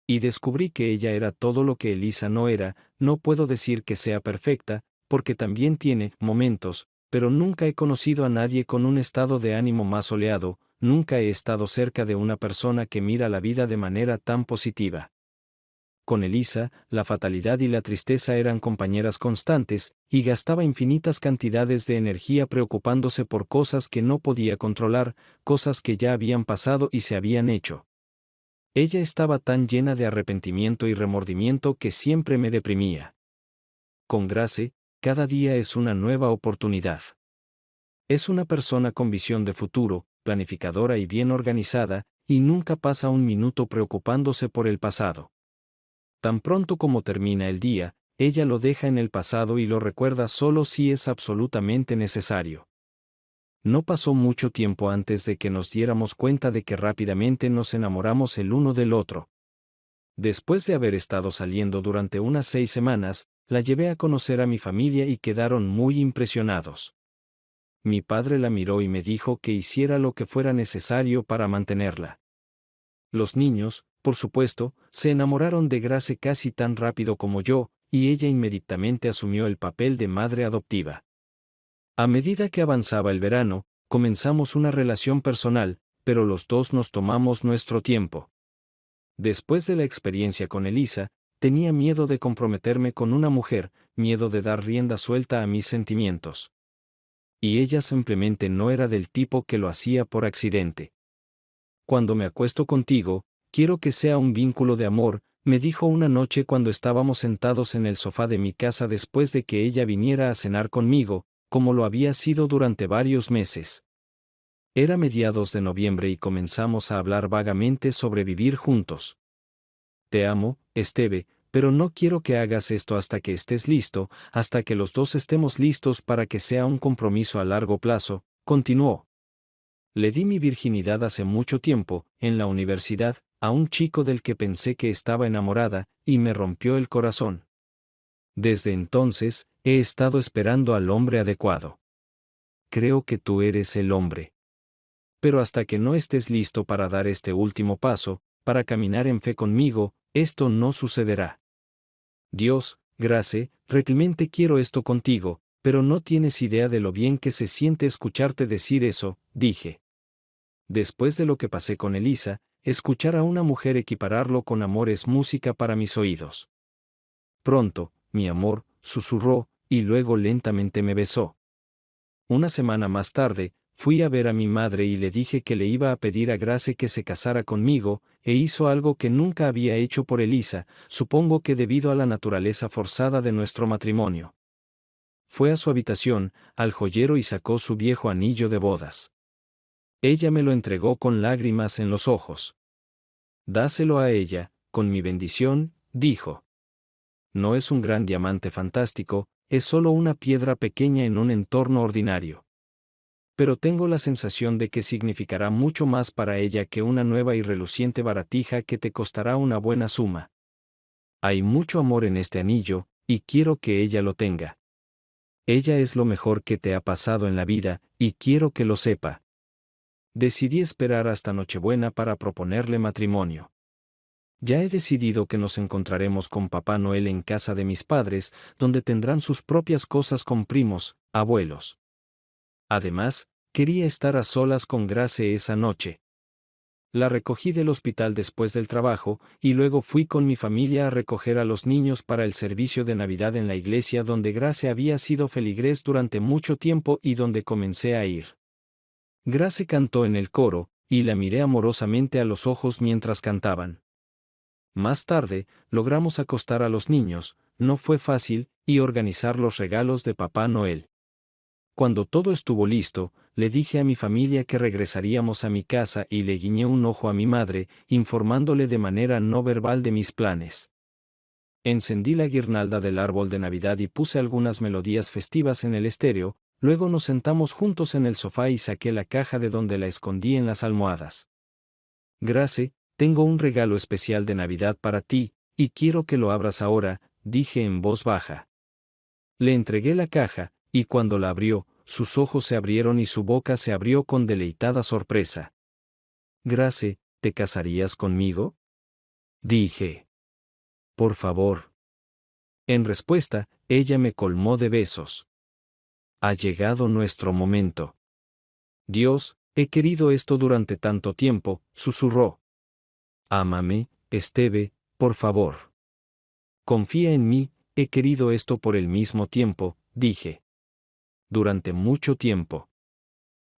Y descubrí que ella era todo lo que Elisa no era. No puedo decir que sea perfecta, porque también tiene momentos, pero nunca he conocido a nadie con un estado de ánimo más soleado, nunca he estado cerca de una persona que mira la vida de manera tan positiva. Con Elisa, la fatalidad y la tristeza eran compañeras constantes, y gastaba infinitas cantidades de energía preocupándose por cosas que no podía controlar, cosas que ya habían pasado y se habían hecho. Ella estaba tan llena de arrepentimiento y remordimiento que siempre me deprimía. Con Grace, cada día es una nueva oportunidad. Es una persona con visión de futuro, planificadora y bien organizada, y nunca pasa un minuto preocupándose por el pasado. Tan pronto como termina el día, ella lo deja en el pasado y lo recuerda solo si es absolutamente necesario. No pasó mucho tiempo antes de que nos diéramos cuenta de que rápidamente nos enamoramos el uno del otro. Después de haber estado saliendo durante unas 6 semanas, la llevé a conocer a mi familia y quedaron muy impresionados. Mi padre la miró y me dijo que hiciera lo que fuera necesario para mantenerla. Los niños, por supuesto, se enamoraron de Grace casi tan rápido como yo, y ella inmediatamente asumió el papel de madre adoptiva. A medida que avanzaba el verano, comenzamos una relación personal, pero los dos nos tomamos nuestro tiempo. Después de la experiencia con Elisa, tenía miedo de comprometerme con una mujer, miedo de dar rienda suelta a mis sentimientos. Y ella simplemente no era del tipo que lo hacía por accidente. Cuando me acuesto contigo, quiero que sea un vínculo de amor, me dijo una noche cuando estábamos sentados en el sofá de mi casa después de que ella viniera a cenar conmigo, como lo había sido durante varios meses. Era mediados de noviembre y comenzamos a hablar vagamente sobre vivir juntos. Te amo, Esteve, pero no quiero que hagas esto hasta que estés listo, hasta que los dos estemos listos para que sea un compromiso a largo plazo, continuó. Le di mi virginidad hace mucho tiempo, en la universidad, a un chico del que pensé que estaba enamorada, y me rompió el corazón. Desde entonces, he estado esperando al hombre adecuado. Creo que tú eres el hombre. Pero hasta que no estés listo para dar este último paso, para caminar en fe conmigo, esto no sucederá. Dios, Grace, realmente quiero esto contigo, pero no tienes idea de lo bien que se siente escucharte decir eso, dije. Después de lo que pasé con Elisa, escuchar a una mujer equipararlo con amor es música para mis oídos. Pronto, mi amor, susurró, y luego lentamente me besó. Una semana más tarde, fui a ver a mi madre y le dije que le iba a pedir a Grace que se casara conmigo, e hizo algo que nunca había hecho por Elisa, supongo que debido a la naturaleza forzada de nuestro matrimonio. Fue a su habitación, al joyero y sacó su viejo anillo de bodas. Ella me lo entregó con lágrimas en los ojos. Dáselo a ella, con mi bendición, dijo. No es un gran diamante fantástico, es solo una piedra pequeña en un entorno ordinario. Pero tengo la sensación de que significará mucho más para ella que una nueva y reluciente baratija que te costará una buena suma. Hay mucho amor en este anillo, y quiero que ella lo tenga. Ella es lo mejor que te ha pasado en la vida, y quiero que lo sepa. Decidí esperar hasta Nochebuena para proponerle matrimonio. Ya he decidido que nos encontraremos con Papá Noel en casa de mis padres, donde tendrán sus propias cosas con primos, abuelos. Además, quería estar a solas con Grace esa noche. La recogí del hospital después del trabajo, y luego fui con mi familia a recoger a los niños para el servicio de Navidad en la iglesia donde Grace había sido feligrés durante mucho tiempo y donde comencé a ir. Grace cantó en el coro, y la miré amorosamente a los ojos mientras cantaban. Más tarde, logramos acostar a los niños, no fue fácil, y organizar los regalos de Papá Noel. Cuando todo estuvo listo, le dije a mi familia que regresaríamos a mi casa y le guiñé un ojo a mi madre, informándole de manera no verbal de mis planes. Encendí la guirnalda del árbol de Navidad y puse algunas melodías festivas en el estéreo, luego nos sentamos juntos en el sofá y saqué la caja de donde la escondí en las almohadas. Grace, tengo un regalo especial de Navidad para ti, y quiero que lo abras ahora, dije en voz baja. Le entregué la caja, y cuando la abrió, sus ojos se abrieron y su boca se abrió con deleitada sorpresa. Grace, ¿te casarías conmigo? Dije. Por favor. En respuesta, ella me colmó de besos. Ha llegado nuestro momento. Dios, he querido esto durante tanto tiempo, susurró. Ámame, Esteve, por favor. Confía en mí, he querido esto por el mismo tiempo, dije. Durante mucho tiempo.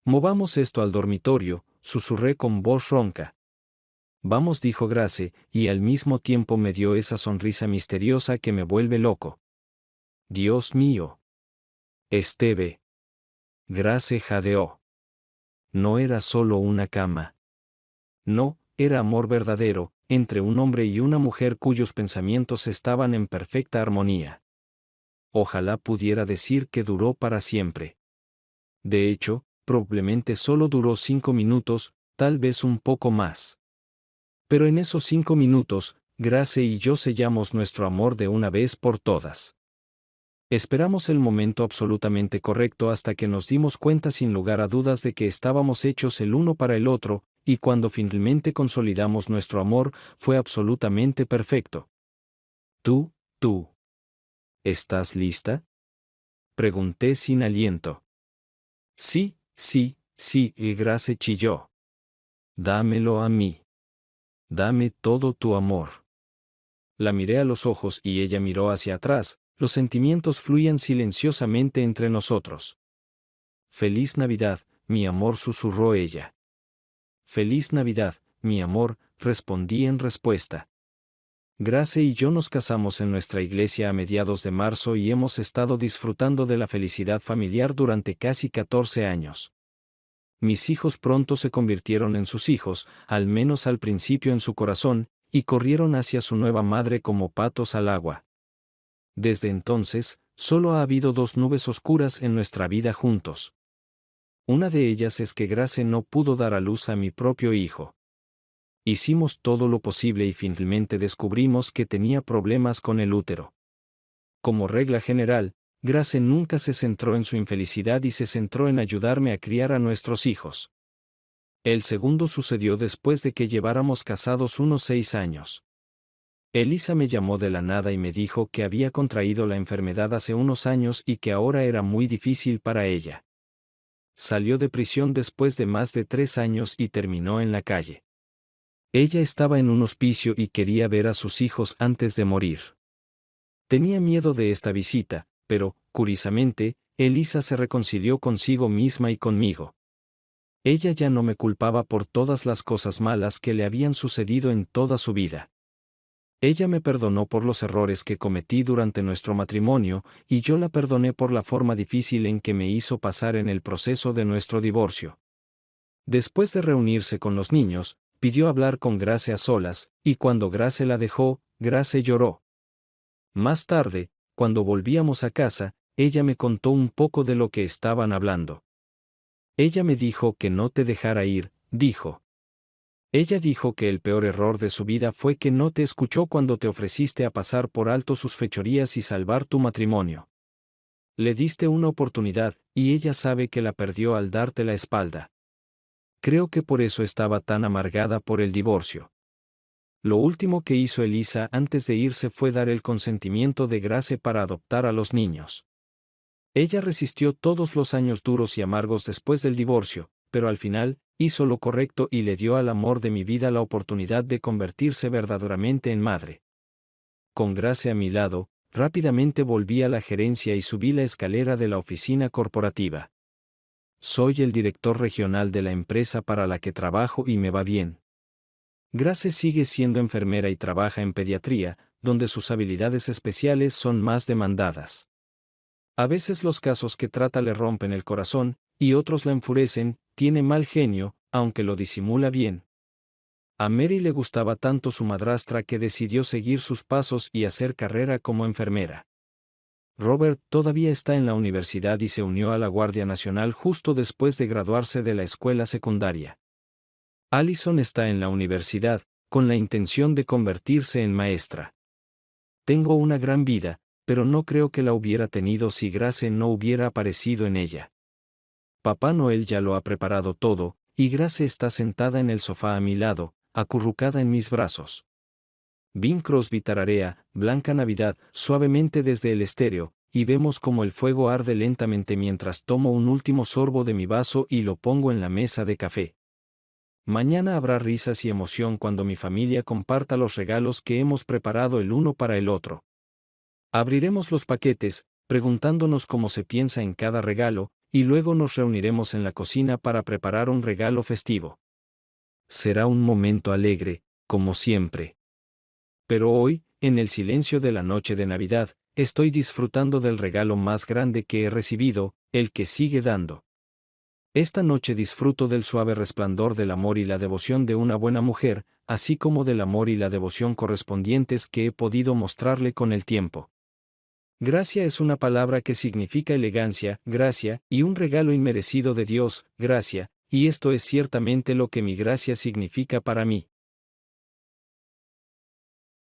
Movamos esto al dormitorio, susurré con voz ronca. Vamos, dijo Grace, y al mismo tiempo me dio esa sonrisa misteriosa que me vuelve loco. Dios mío. Esteve. Grace jadeó. No era solo una cama. No, era amor verdadero, entre un hombre y una mujer cuyos pensamientos estaban en perfecta armonía. Ojalá pudiera decir que duró para siempre. De hecho, probablemente solo duró 5 minutos, tal vez un poco más. Pero en esos 5 minutos, Grace y yo sellamos nuestro amor de una vez por todas. Esperamos el momento absolutamente correcto hasta que nos dimos cuenta sin lugar a dudas de que estábamos hechos el uno para el otro, y cuando finalmente consolidamos nuestro amor, fue absolutamente perfecto. Tú. ¿Estás lista? Pregunté sin aliento. Sí, y Grace chilló. Dámelo a mí. Dame todo tu amor. La miré a los ojos y ella miró hacia atrás, los sentimientos fluían silenciosamente entre nosotros. Feliz Navidad, mi amor, susurró ella. Feliz Navidad, mi amor, respondí en respuesta. Grace y yo nos casamos en nuestra iglesia a mediados de marzo y hemos estado disfrutando de la felicidad familiar durante casi 14 años. Mis hijos pronto se convirtieron en sus hijos, al menos al principio en su corazón, y corrieron hacia su nueva madre como patos al agua. Desde entonces, solo ha habido 2 nubes oscuras en nuestra vida juntos. Una de ellas es que Grace no pudo dar a luz a mi propio hijo. Hicimos todo lo posible y finalmente descubrimos que tenía problemas con el útero. Como regla general, Grace nunca se centró en su infelicidad y se centró en ayudarme a criar a nuestros hijos. El segundo sucedió después de que lleváramos casados unos 6 años. Elisa me llamó de la nada y me dijo que había contraído la enfermedad hace unos años y que ahora era muy difícil para ella. Salió de prisión después de más de 3 años y terminó en la calle. Ella estaba en un hospicio y quería ver a sus hijos antes de morir. Tenía miedo de esta visita, pero, curiosamente, Elisa se reconcilió consigo misma y conmigo. Ella ya no me culpaba por todas las cosas malas que le habían sucedido en toda su vida. Ella me perdonó por los errores que cometí durante nuestro matrimonio, y yo la perdoné por la forma difícil en que me hizo pasar en el proceso de nuestro divorcio. Después de reunirse con los niños, pidió hablar con Grace a solas, y cuando Grace la dejó, Grace lloró. Más tarde, cuando volvíamos a casa, ella me contó un poco de lo que estaban hablando. Ella me dijo que no te dejara ir, dijo. Ella dijo que el peor error de su vida fue que no te escuchó cuando te ofreciste a pasar por alto sus fechorías y salvar tu matrimonio. Le diste una oportunidad, y ella sabe que la perdió al darte la espalda. Creo que por eso estaba tan amargada por el divorcio. Lo último que hizo Elisa antes de irse fue dar el consentimiento de Grace para adoptar a los niños. Ella resistió todos los años duros y amargos después del divorcio, pero al final, hizo lo correcto y le dio al amor de mi vida la oportunidad de convertirse verdaderamente en madre. Con Grace a mi lado, rápidamente volví a la gerencia y subí la escalera de la oficina corporativa. Soy el director regional de la empresa para la que trabajo y me va bien. Grace sigue siendo enfermera y trabaja en pediatría, donde sus habilidades especiales son más demandadas. A veces los casos que trata le rompen el corazón, y otros la enfurecen, tiene mal genio, aunque lo disimula bien. A Mary le gustaba tanto su madrastra que decidió seguir sus pasos y hacer carrera como enfermera. Robert todavía está en la universidad y se unió a la Guardia Nacional justo después de graduarse de la escuela secundaria. Allison está en la universidad, con la intención de convertirse en maestra. Tengo una gran vida, pero no creo que la hubiera tenido si Grace no hubiera aparecido en ella. Papá Noel ya lo ha preparado todo, y Grace está sentada en el sofá a mi lado, acurrucada en mis brazos. Bing Crosby tararea, Blanca Navidad, suavemente desde el estéreo, y vemos como el fuego arde lentamente mientras tomo un último sorbo de mi vaso y lo pongo en la mesa de café. Mañana habrá risas y emoción cuando mi familia comparta los regalos que hemos preparado el uno para el otro. Abriremos los paquetes, preguntándonos cómo se piensa en cada regalo, y luego nos reuniremos en la cocina para preparar un regalo festivo. Será un momento alegre, como siempre. Pero hoy, en el silencio de la noche de Navidad, estoy disfrutando del regalo más grande que he recibido, el que sigue dando. Esta noche disfruto del suave resplandor del amor y la devoción de una buena mujer, así como del amor y la devoción correspondientes que he podido mostrarle con el tiempo. Gracia es una palabra que significa elegancia, gracia, y un regalo inmerecido de Dios, gracia, y esto es ciertamente lo que mi gracia significa para mí.